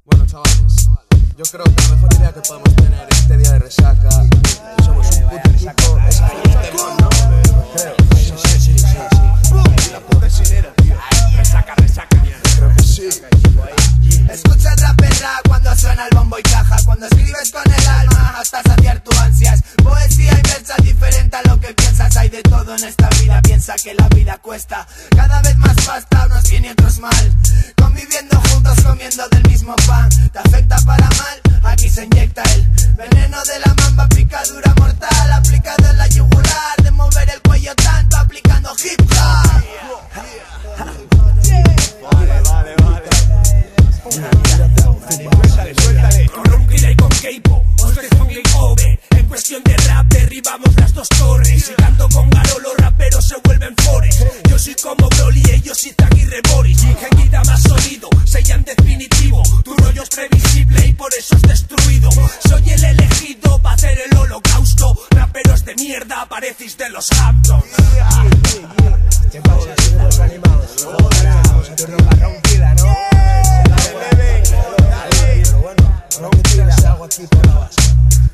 Bueno, chavales, yo creo que la mejor idea que podemos tener este día de resaca, que somos un puto equipo, es hacer un temón, ¿no? Creo. Sí. La puta sinera, tío. Resaca. Creo que sí. Escucha el rapera cuando suena el bombo y caja, cuando escribes con el alma hasta saciar tu ansias. Poesía inversa diferente a lo que piensas. Hay de todo en esta vida, piensa que la vida cuesta cada vez más pasta, unos bien y otros mal. Conviviendo juntos, comiendo del mismo pan. ¿Te afecta para mal? Aquí se inyecta el veneno de la mamba, picadura mortal, aplicado en la yugular, de mover el cuello tanto, aplicando hip hop. Suéltale. Con Ronquila y con Keipo, os dejo un game over. En cuestión de rap derribamos las dos torres. Y tanto con Garo los raperos se vuelven fores. Yo soy como Broly, ellos Izan y Reboris. En guita más sonido, sellan definitivo. Tu rollo es previsible y por eso es destruido. Soy el elegido para hacer el holocausto. Raperos de mierda, parecéis de los Hamptons. ¿Qué pasa? Estamos animados. Vamos a turno para Ronquila, ¿no?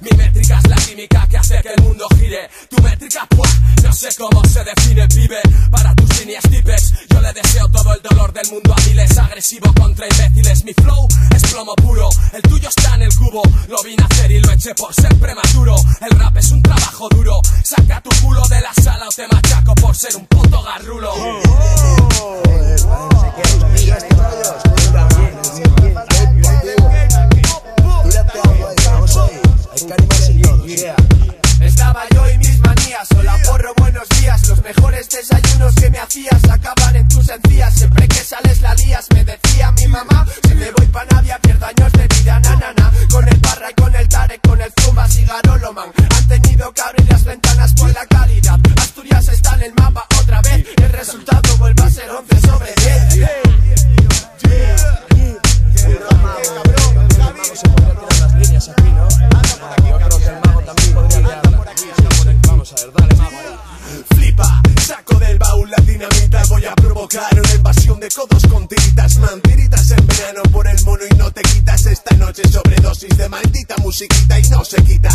Mi métrica es la química que hace que el mundo gire. Tu métrica, pues, no sé cómo se define, pibe. Para tus líneas tipes, yo le deseo todo el dolor del mundo a miles. Agresivo contra imbéciles, mi flow es plomo puro. El tuyo está en el cubo, lo vine a hacer y lo eché por ser prematuro. El rap es un trabajo duro, saca tu culo de la sala o te machaco por ser un puto garrulo. Estaba yo y mis manías, hola porro, buenos días. Los mejores desayunos que me hacías acaban en tus encías. Siempre que sales la lías, me decía mi mamá. Si me voy pa' Navia pierdo años de vida, nanana. Con el Parra y con el Tarek, con el Zumbas y Garoloman. Han tenido que abrir las ventanas por la calidad. Asturias está en el mapa otra vez. El resultado vuelve a ser 11 sobre 10. Se podría tirar las líneas aquí, ¿no? Yo creo que el mago también podría liarla. Vamos a ver, dale, mago. Flipa, saco del baúl la dinamita. Voy a provocar una invasión de codos con tiritas, man. Tiritas en verano por el mono y no te quitas. Esta noche sobredosis de maldita musiquita y no se quita.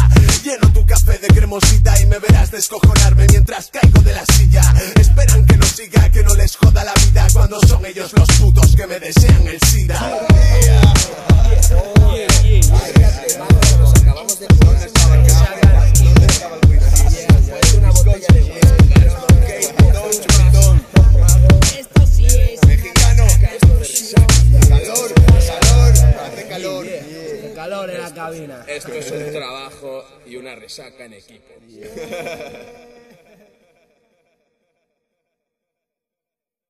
Lleno tu café de cremosita y me verás descojonarme mientras caigo de la silla. Esperan que no siga, que no les joda la vida, cuando son ellos los putos que me desean el SIDA. Calor en la cabina. Esto es un trabajo y una resaca en equipo.